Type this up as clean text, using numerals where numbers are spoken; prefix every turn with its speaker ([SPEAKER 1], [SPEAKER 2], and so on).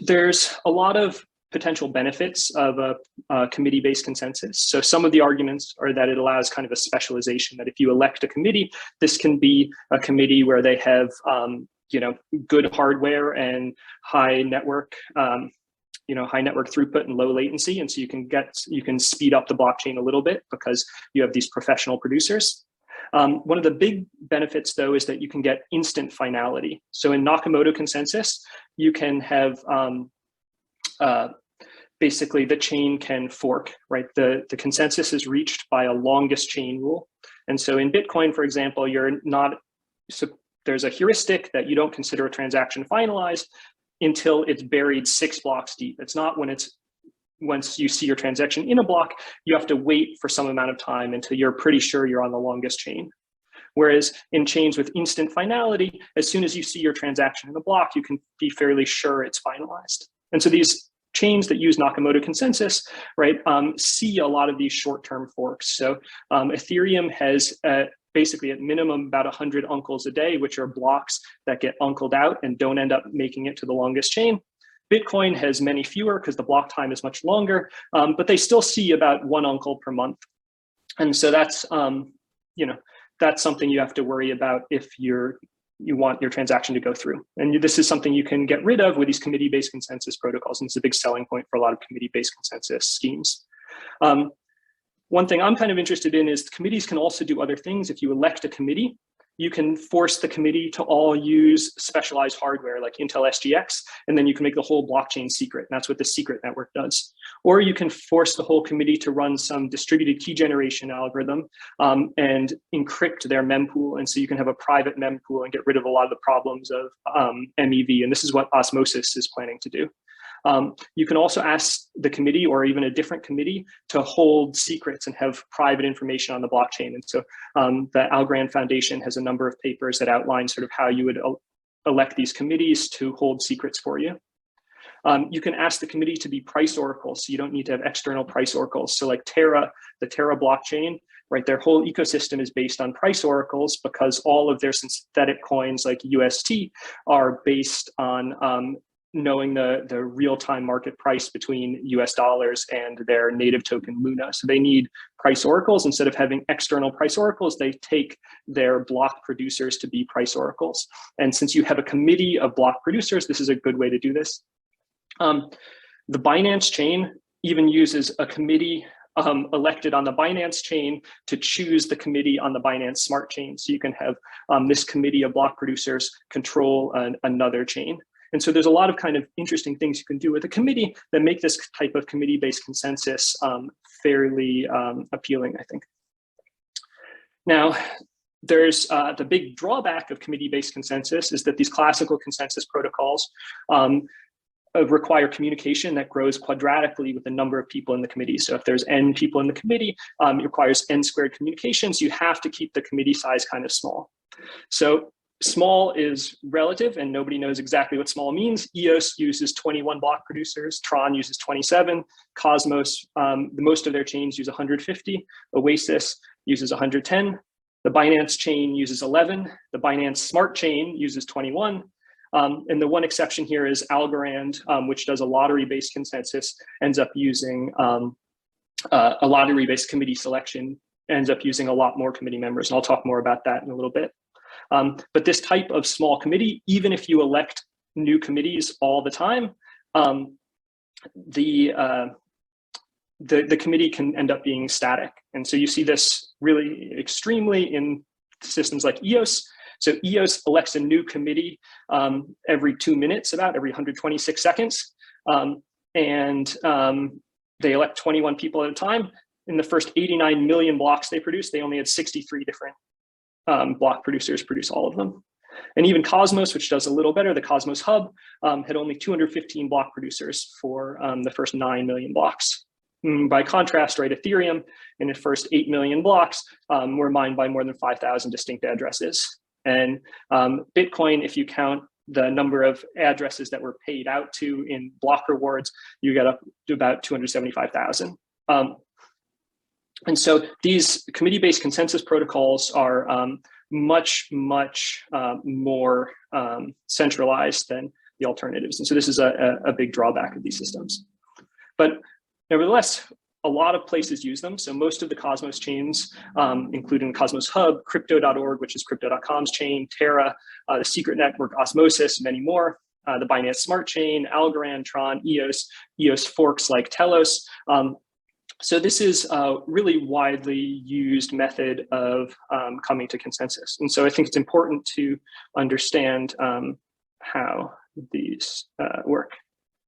[SPEAKER 1] there's a lot of potential benefits of a committee-based consensus. So some of the arguments are that it allows kind of a specialization, that if you elect a committee, this can be a committee where they have good hardware and high network throughput and low latency. And so you can speed up the blockchain a little bit because you have these professional producers. One of the big benefits, though, is that you can get instant finality. So in Nakamoto consensus, you can have basically the chain can fork, right? The consensus is reached by a longest chain rule. And so in Bitcoin, for example, there's a heuristic that you don't consider a transaction finalized until it's buried 6 blocks deep. It's not once you see your transaction in a block, you have to wait for some amount of time until you're pretty sure you're on the longest chain. Whereas in chains with instant finality, as soon as you see your transaction in the block, you can be fairly sure it's finalized. And so these chains that use Nakamoto consensus, right, see a lot of these short-term forks. So Ethereum has basically at minimum about 100 uncles a day, which are blocks that get uncled out and don't end up making it to the longest chain. Bitcoin has many fewer because the block time is much longer, but they still see about 1 uncle per month. And so that's, that's something you have to worry about if you want your transaction to go through. And this is something you can get rid of with these committee-based consensus protocols. And it's a big selling point for a lot of committee-based consensus schemes. One thing I'm kind of interested in is committees can also do other things. If you elect a committee, you can force the committee to all use specialized hardware like Intel SGX, and then you can make the whole blockchain secret. And that's what the secret network does. Or you can force the whole committee to run some distributed key generation algorithm and encrypt their mempool. And so you can have a private mempool and get rid of a lot of the problems of MEV. And this is what Osmosis is planning to do. You can also ask the committee or even a different committee to hold secrets and have private information on the blockchain. And so the Algorand Foundation has a number of papers that outline sort of how you would elect these committees to hold secrets for you. You can ask the committee to be price oracles, so you don't need to have external price oracles. So like Terra, the Terra blockchain, right, their whole ecosystem is based on price oracles because all of their synthetic coins like UST are based on knowing the real-time market price between US dollars and their native token Luna. So they need price oracles. Instead of having external price oracles, they take their block producers to be price oracles. And since you have a committee of block producers, this is a good way to do this. The Binance chain even uses a committee elected on the Binance chain to choose the committee on the Binance Smart Chain. So you can have this committee of block producers control another chain. And so there's a lot of kind of interesting things you can do with a committee that make this type of committee-based consensus fairly appealing, I think. Now, there's the big drawback of committee-based consensus is that these classical consensus protocols require communication that grows quadratically with the number of people in the committee. So if there's n people in the committee, it requires n squared communications. You have to keep the committee size kind of small. So small is relative and nobody knows exactly what small means. EOS uses 21 block producers, Tron uses 27, Cosmos, most of their chains use 150, Oasis uses 110, the Binance chain uses 11, the Binance Smart Chain uses 21, and the one exception here is Algorand, which does a lottery-based consensus, ends up using a lottery-based committee selection, ends up using a lot more committee members, and I'll talk more about that in a little bit. But this type of small committee, even if you elect new committees all the time, the committee can end up being static. And so you see this really extremely in systems like EOS. So EOS elects a new committee every 2 minutes, about every 126 seconds. And they elect 21 people at a time. In the first 89 million blocks they produced, they only had 63 different block producers produce all of them. And even Cosmos, which does a little better, the Cosmos Hub, had only 215 block producers for the first 9 million blocks. By contrast, right, Ethereum in the first 8 million blocks were mined by more than 5,000 distinct addresses. And Bitcoin, if you count the number of addresses that were paid out to in block rewards, you get up to about 275,000. And so these committee-based consensus protocols are much more centralized than the alternatives. And so this is a big drawback of these systems. But nevertheless, a lot of places use them. So most of the Cosmos chains, including Cosmos Hub, Crypto.org, which is Crypto.com's chain, Terra, the Secret Network, Osmosis, many more, the Binance Smart Chain, Algorand, Tron, EOS forks like Telos. So this is a really widely used method of coming to consensus. And so I think it's important to understand how these work.